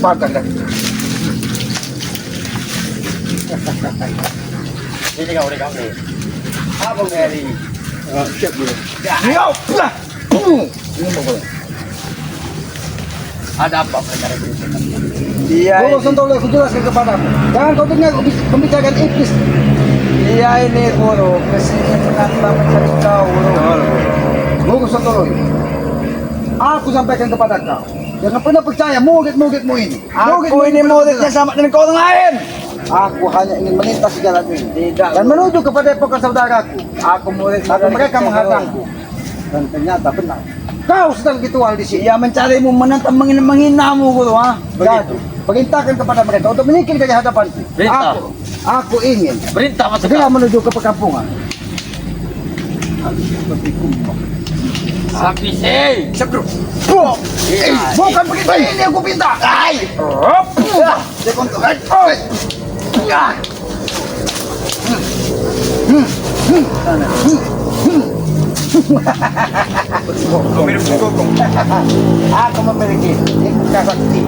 Pagan dah. Ini kau kami. Apa ngeri? Siap dulu. Yo, lah. Ini mau. Ada apa sebenarnya? Iya. Guru Santolo jelaskan kepadamu. Jangan kau dengar pembicaraan iblis. Iya ini guru, kesini ternyata mencari kau guru. Guru Santolo. Aku sampaikan kepada kau. Jangan pernah percaya murid-muridmu ini. Aku ini muridnya sama dengan kau orang lain. Aku hanya ingin melintas jalan ini. Tidak. Dan menuju kepada epokan saudaraku. Aku murid. Tapi mereka menghadangku. Dan ternyata benar. Kau sedang ritual di sini. Ia mencarimu, menentang, menghinamu guru. Begitu. Perintahkan kepada mereka untuk menyingkir dari hadapanku. Aku ingin. Perintah masuk. Segera menuju ke perkampungan. Aku seperti kumbang. Habis sebelum. Bukan begitu ini aku minta. Aku memiliki ilmu sakti.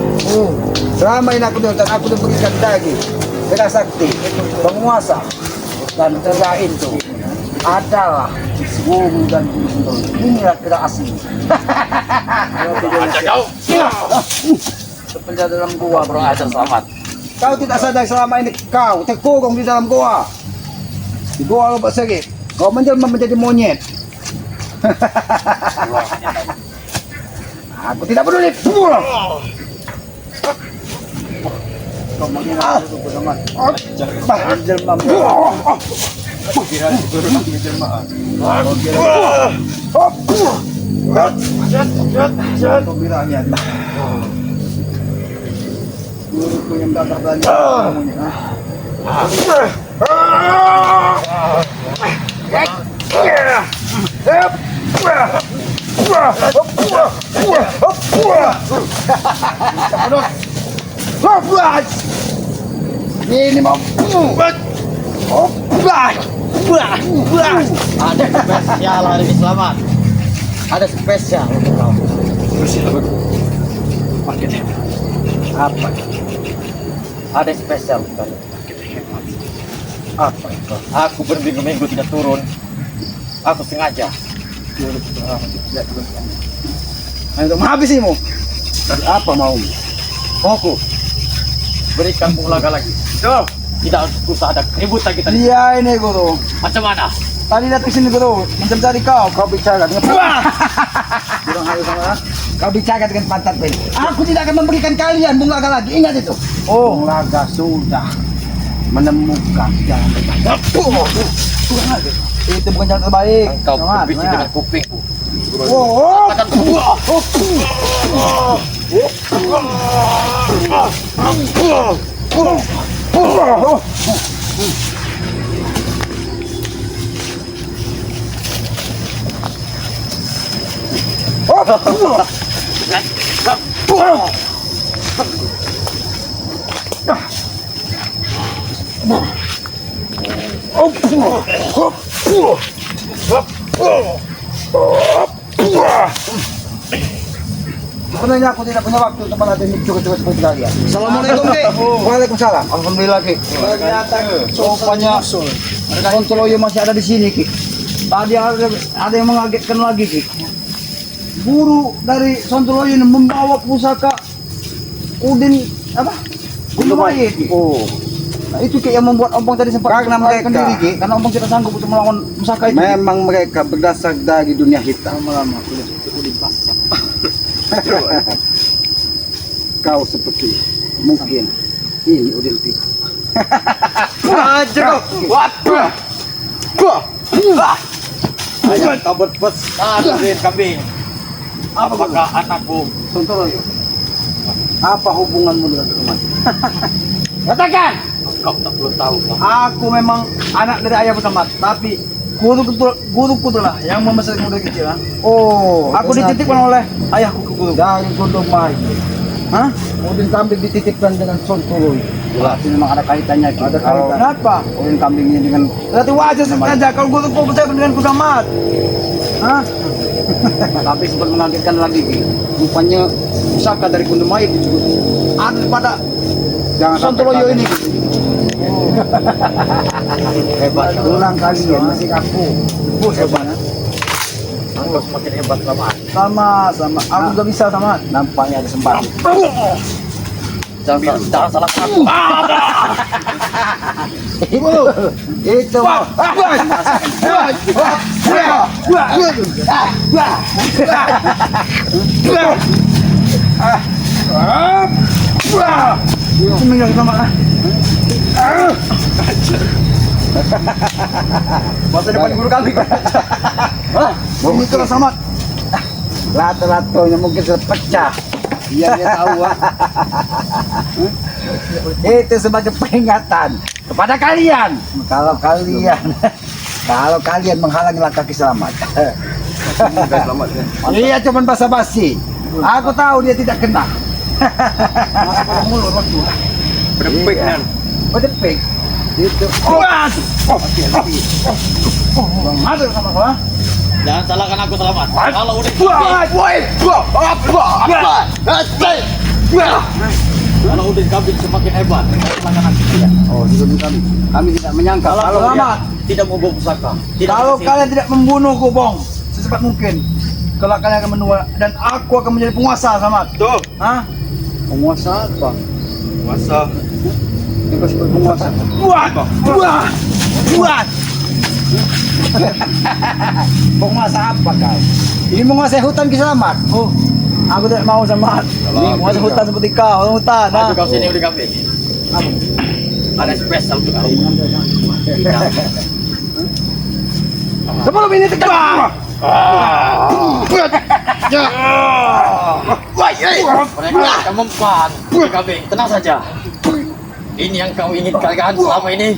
Selama ini aku diberikan daging, bela sakti, penguasa dan cerah itu adalah Guru dan Guru. Inilah tidak asli. Aja kau. Terpenjara dalam gua, Bro, aja selamat. Kau tidak sadar selama ini kau terkurung di dalam gua. Di gua Lubuk Serif. Kau menjelma menjadi monyet. Aku tidak peduli. Pulang. Kau menghina aku teman. Menjelma. Kira turun menjelma. Kau bilangnya. Guruku yang datang belanja. Ini mau Ada spesial hari ini selamat. Ada spesial untuk kau. apa? Ada spesial untuk kau. Apa itu? Aku berminggu-minggu tidak turun. Aku sengaja. Untuk menghabisimu. Apa mau? Mauku berikan pulaga lagi. Tuh. Tidak usah ada keributan kita. Iya ini guru. Macam mana? Tadi datang sini guru, mencari kau. Kau bicara dengan Kurang halus sama. Kau bicara dengan pantat Ben. Aku tidak akan memberikan kalian bulaga lagi. Ingat itu. Oh, bulaga sudah menemukan jalan terbaik. Kurang halus. Itu bukan jalan terbaik. Engkau berbisik dengan kupingku. Oh. Sebenarnya aku tidak punya waktu untuk melatih curi-curi seperti kalian. Assalamualaikum, Ki. Waalaikumsalam. Alhamdulillah, Ki. Ternyata rupanya Sontoloyo masih ada di sini, Ki. Tadi ada yang mengagetkan lagi, Ki. Guru dari Sontoloyo ini membawa pusaka Udin apa? Gundumayit. Oh. Nah, itu Ki yang membuat Ompong tadi sempat karena mereka sendiri, Ki. Karena Ompong tidak sanggup untuk melawan pusaka itu. Memang mereka berdasar dari dunia hitam. Lama-lama sudah seperti Udin Pasar. Kau seperti mungkin ini Udin Pita. Ajar kau. Waduh. Ayo kabut besar dari kambing. Apakah anakku? Sontoloyo. Apa hubunganmu dengan teman? Katakan. Kau tak perlu tahu. Aku memang anak dari ayah pertama, tapi guruku itulah yang membesarkan dari kecil. Oh, aku dititipkan oleh ayahku ke guru. Dari Gundumayit. Hah? Udin kambing dititipkan dengan Sontoloyo. Jelas, ini memang ada kaitannya. Ada kaitan. Kenapa? Udin kambingnya dengan. Berarti wajar saja kalau guruku percaya dengan Kudamat. Hah? Tapi sempat mengagetkan lagi, rupanya pusaka dari Gundumayit ada pada Jangan Sontoloyo ini. Hebat. Tulang kalian masih kaku. Hebat. Aku semakin hebat Selamat. Sama. Aku nggak bisa sama. Nampaknya ada sempat. Jangan salah aku. Itu. Seminggu sama. Masa depan guru kami. Ini terus sama. Lato-latonya mungkin sudah pecah. Iya dia tahu. Itu sebagai peringatan kepada kalian. Kalau kalian menghalangi langkah Selamat. Iya cuman basa-basi. Aku tahu dia tidak kena. Berdepik kan? Berdepik. Itu. Ada sama gua. Jangan salahkan aku Selamat. Kalau udah kalau udah kambing semakin hebat. Salahkan aku. Oh, itu kami tidak menyangka. Kalau Selamat. tidak mau bawa pusaka. Kalau kalian tidak membunuhku, Bong, secepat mungkin. Kalau kalian akan menua dan aku akan menjadi penguasa, Selamat. Tuh. Hah? Penguasa apa? Masa Bebas berpenguasa. Buat. Penguasa apa kau? Ini menguasai hutan Selamat. Oh, aku tidak mau Selamat. Ini menguasai hutan seperti kau, orang hutan. Ayo kau sini udah kambing. Ada spesial untuk kau. Sebelum ini tekan. Mereka mempan kambing. Tenang saja. Ini yang kau inginkan kan selama ini.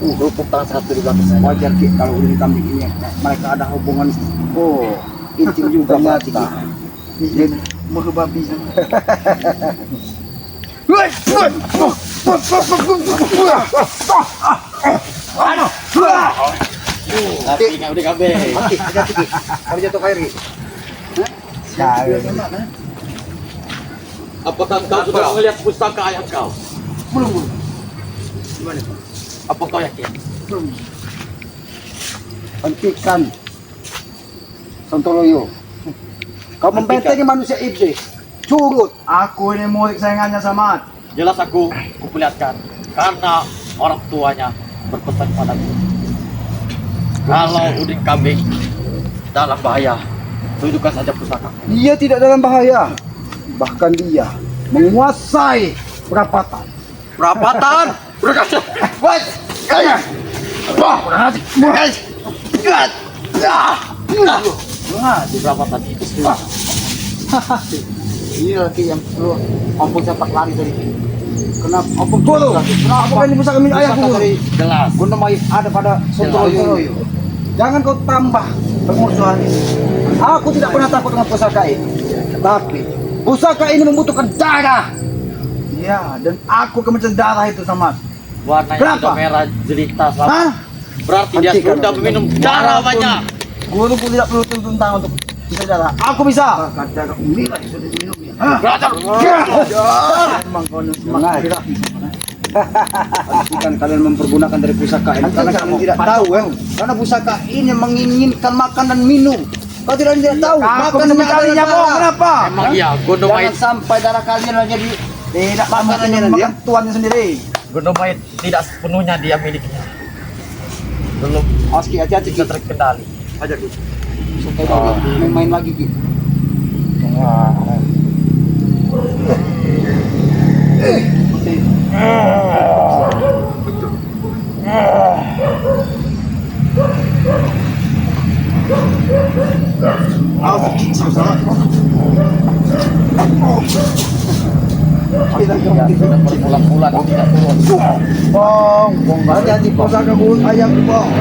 Lupuk tangan satu di belakang saya. Wajar Ki, kalau udah kambing ini mereka ada hubungan. Oh, intim juga berarti. Jadi mau babi. Tapi nggak udah kambing. Kalau jatuh air. Apakah kau sudah melihat pustaka ayah kau? Belum. Apa kau yakin? Belum. Hentikan Sontoloyo. Kau membentengi manusia iblis. Curut. Aku ini murid sayangannya Selamat. Jelas aku kuperlihatkan karena orang tuanya berpesan padaku. Kalau Udin kambing dalam bahaya, tunjukkan saja pusaka. Dia tidak dalam bahaya. Bahkan dia menguasai perapatan. Perapatan? Berkata, What? di perapatan itu semua. Ini lagi yang perlu ampun sepak lari tadi. Kenapa? Ampun guru. Kenapa kan pusaka milik ayahku? Jelas. Guna Mai ada pada Sontoloyo. Jangan kau tambah permusuhan ini. Aku tidak pernah takut dengan pusaka ini. Tapi pusaka ini membutuhkan darah. Ya, dan aku akan mencari darah itu sama. Warnanya Kenapa? sudah merah jelita Hah? selama. Berarti dia Hentikan. sudah meminum darah Walaupun banyak. Guru pun tidak perlu tuntun tangan untuk bisa darah. Aku bisa. Darah ini lah sudah diminumnya. Belajar. Memang kau semangat. Bukan kalian mempergunakan dari pusaka ini karena kalian tidak tahu ya. Karena pusaka ini menginginkan makan dan minum. Kau tidak tahu. Makan dan kalinya kok kenapa? Emang iya, Gondomait. Jangan sampai darah kalian jadi tidak makanannya makan tuannya sendiri. Gondomait tidak sepenuhnya dia miliknya. Belum Oski hati-hati bisa terkendali. aja gitu. Sampai main lagi gitu. Bulan-bulan tidak turun. Bong, hati-hati pusaka ku ayam bong.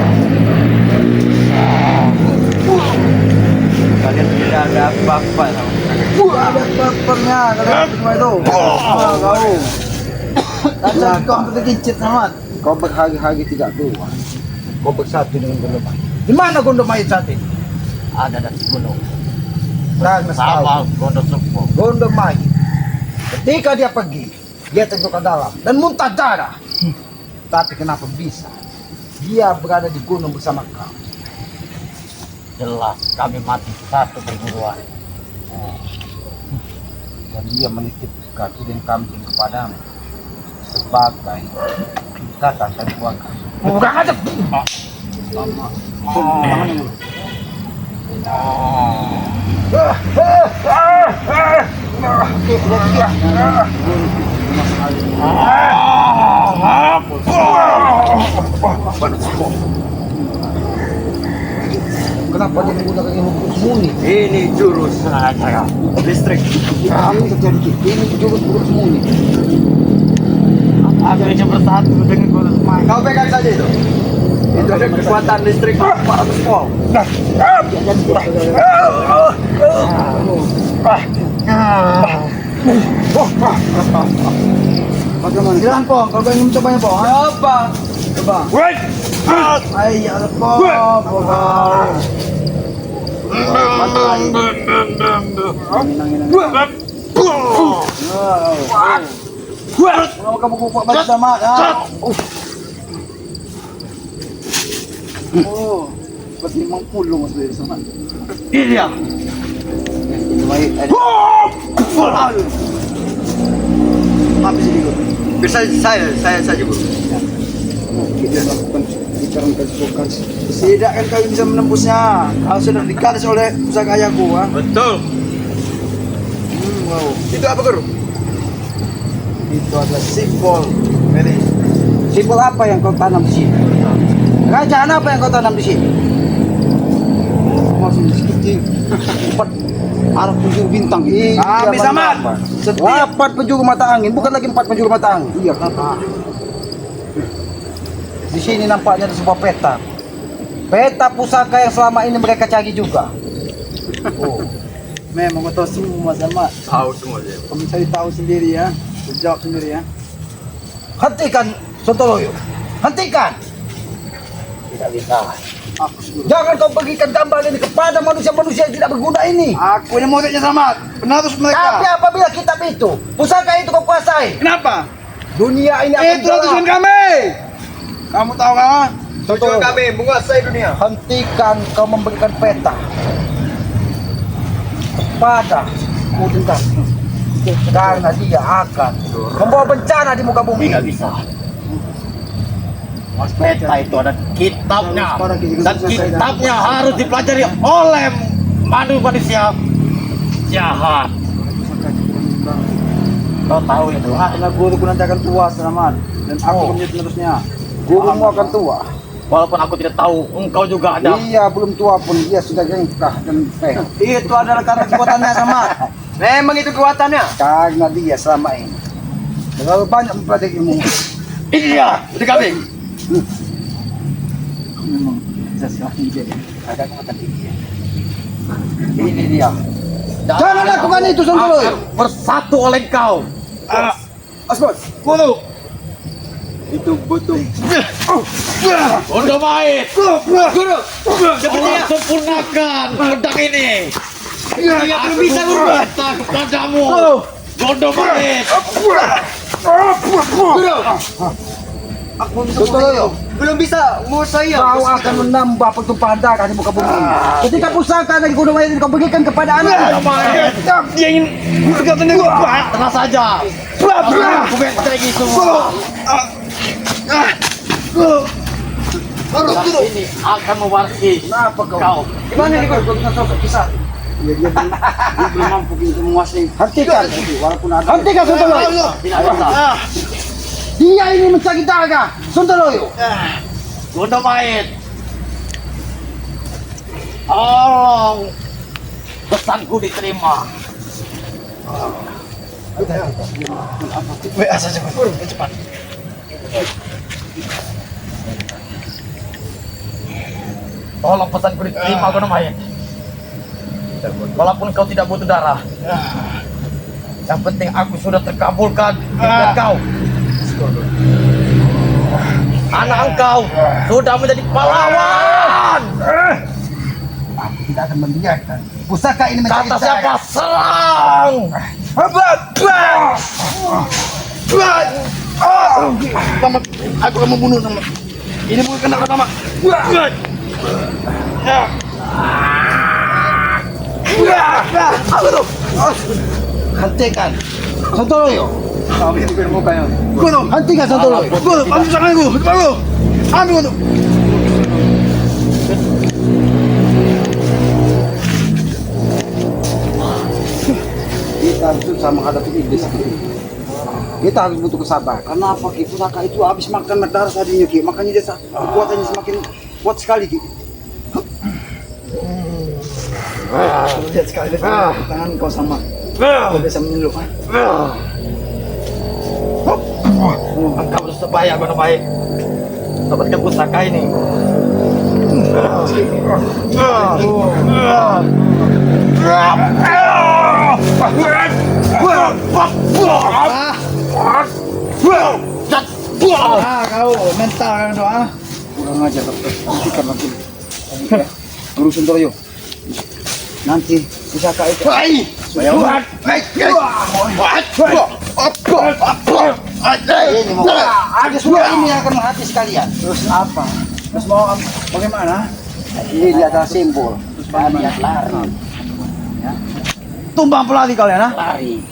Kalian tidak ada apa-apa sama Ada papernya, kalian semua itu. Kau. Tadi kau terkicit sama. Kau berhari-hari tidak keluar. Kau bersatu dengan Gondomait. Di mana Gondomait saat ini? ada dan gunung. Dan Sama Gondo Sepuh. Gondomai. Ketika dia pergi, dia terjun ke dalam dan muntah darah. Tapi kenapa bisa? Dia berada di gunung bersama kau. Jelas kami mati satu perguruan. Dan dia menitipkan udin kambing kepadamu sebagai ikatan dari keluarga. Kurang aja. Kenapa dia menggunakan ilmu sembunyi? Ini jurus sengaja listrik. Ini terjadi. Ini jurus sembunyi. Akhirnya bersatu dengan Gondo Sepuh. Kau pegang saja itu. Itu ada kekuatan listrik 400 volt. Bagaimana? Silakan Pong, kalau ingin mencobanya Pong. Apa? Coba. Ayo Pong. Kalau kamu kupak balik sama. Oh, seperti 50 mas dari sama. Ini dia. Baik, ada. Habis ini guru. Bisa saya saja, Bu. Kita lakukan bicara kesukaan. Tidak kan kau bisa menembusnya. Kau sudah digaris oleh pusaka ayahku, ah. Betul. Wow. Itu apa, Guru? Itu adalah simbol. Jadi, simbol apa yang kau tanam di sini? Kerajaan apa yang kau tanam di sini? Masih sedikit. Empat arah penjuru bintang. Kami sama. Setiap 4 penjuru mata angin, bukan lagi 4 penjuru mata angin. Iya, kata. Di sini nampaknya ada sebuah peta. Peta pusaka yang selama ini mereka cari juga. Oh. Memang betul semua sama. Tahu semua dia. Kamu cari tahu sendiri ya. Jawab sendiri ya. Hentikan Sontoloyo. Hentikan. Tidak bisa. Jangan kau bagikan gambar ini kepada manusia-manusia yang tidak berguna ini. Aku ini muridnya sama. Penerus Tapi mereka. apabila kitab itu, pusaka itu kau kuasai, Kenapa? dunia ini akan Itu tujuan kami. Kamu tahu kan? Tujuan kami menguasai dunia. Hentikan kau memberikan peta kepada Udin Kambing. Karena dia akan membawa bencana di muka bumi. Tidak bisa. Mas peta itu ada kitabnya dan kitabnya harus dipelajari oleh manusia jahat. Kau tahu itu? Karena guruku nanti akan tua selamat dan aku menjadi penerusnya. Gurumu akan tua. Walaupun aku tidak tahu, engkau juga ada. Iya, belum tua pun dia sudah jengkah dan peh. Itu adalah karena kekuatannya sama. Memang itu kekuatannya. Karena dia selama ini terlalu banyak mempelajari ilmu. Iya, udah kambing. Memang bisa silahkan jadi agak kekuatan tinggi. Ini dia. Jangan lakukan itu, Sontoloyo. Akan bersatu oleh kau. Asbot, Guru. Itu butuh. Udah baik. Guru. Jangan sempurnakan pedang ini. Dia belum bisa, Guru. Kata kepadamu. Gondok baik. Guru. aku Sontoloyo. Belum bisa menguasai ya. Kau akan menambah pertumpahan darah di muka bumi ini. Ketika pusaka dari Gunung Mayat kau berikan kepada anak. Dia ingin berkata dengan Pak. Tenang saja. Aku benteng semua. Dan ini akan mewarisi Kenapa kau? kau. Gimana nih kau dengan sosok kisah? Dia belum mampu untuk menguasai. Hentikan, walaupun ada. Hentikan Sontoloyo. Tidak bisa. Dia ini mencari darah, Sontoloyo. Gondok baik. Tolong pesanku diterima. WA saja, Guru. Cepat. Tolong pesanku diterima, Gondok baik. Walaupun kau tidak butuh darah, yang penting aku sudah terkabulkan dengan kau. Anak engkau sudah menjadi pahlawan. Aku tidak akan membiarkan Pusaka ini menjadi Kata siapa? Serang! Tamat, aku akan membunuh sama. Ini bukan kena sama. Apa tuh? Hentikan. Sontoloyo. Kami yang mukanya. Hentikan Sontoloyo. Ambil tanganku, ambil. Ambil itu. Kita harus susah menghadapi iblis itu. Kita harus butuh kesabaran. Karena apa? Ki? Pusaka itu habis makan darah tadinya, Ki. Makanya dia kekuatannya semakin kuat sekali, Ki. Lihat sekali tangan kau sama. Kau bisa menyelup. Engkau bersebaya gunung baik. Dapatkan pusaka ini. Kau mental kan doa. Kurang ajar, dokter. Hentikan nanti. Guru Sontoloyo. Nanti pusaka itu. Ini mau ada semua ini akan menghabis kalian. Terus apa? Terus mau bagaimana? Ini dia adalah simbol. Kalian lari. Tumbang pelari kalian, ha? Lari.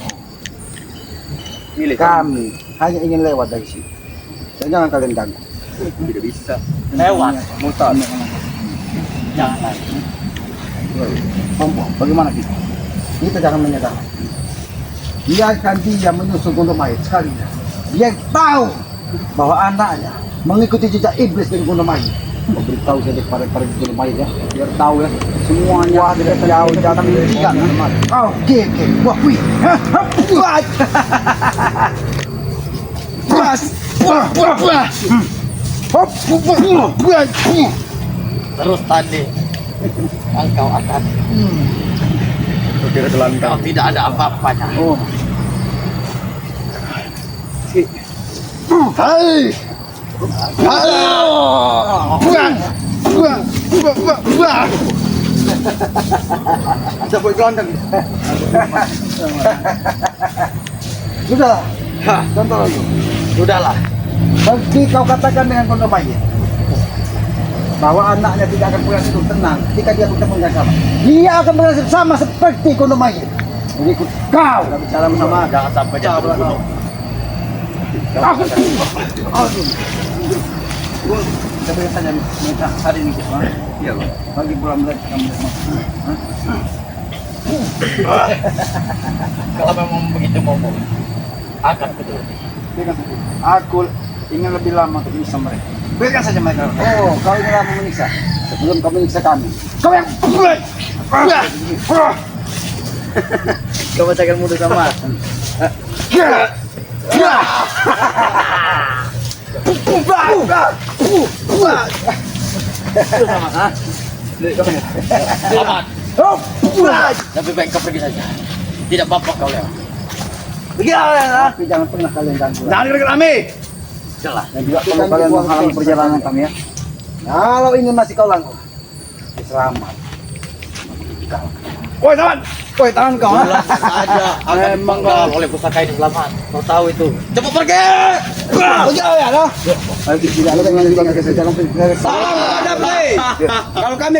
Kami hanya ingin lewat dari sini. Jangan kalian ganggu. Tidak bisa. Lewat. Mutar. Jangan lari. Bagaimana kita? Kita jangan menyerah. Biarkan dia menyusul gunung mayat sekali. Dia tahu bahwa anaknya mengikuti jejak iblis dari gunung mayat. Kau beritahu saja kepada gunung mayat ya. Biar tahu ya. Semuanya tidak jauh jangan dihentikan. Oke. Wah, wih. Buat. Terus tadi engkau akan kau tidak ada apa-apanya. Oh. Hai. Siapa gelandang? Sudah. Contoh lagi. Sudahlah. Bagi kau katakan dengan gunung mayat bahwa anaknya tidak akan punya hidup tenang ketika dia bertemu dengan kamu. Dia akan bernasib sama seperti gunung mayat. Berikut kau bicara sama. Jangan sampai dia terbunuh. Aku. Kita beri saja mereka hari ini. Iya, Bang. Bagi pulang mereka kamu. Kalau memang begitu ngomong, akan keturuti. Aku ingin lebih lama untuk menyiksa mereka. Berikan saja mereka. Oh, kau ingin lama menyiksa sebelum kau menyiksa kami. Kau yang Kau bacakan mudah sama. Selamat. Lebih baik kau pergi saja. Tidak apa-apa kau lewat. Pergi lah. Tapi jangan pernah kalian ganggu. Jangan dekat kami. Jelas. Dan juga kalau kalian menghalangi perjalanan kami ya. Kalau ini masih kau langgar, selamat. Woi, tahan. Woi, tahan kau. Jelas saja akan dipenggal oleh pusaka ini selamat. Kau tahu itu. Cepat pergi. Pergi ya, Tidak ada yang jalan. Salah ada, Kalau kami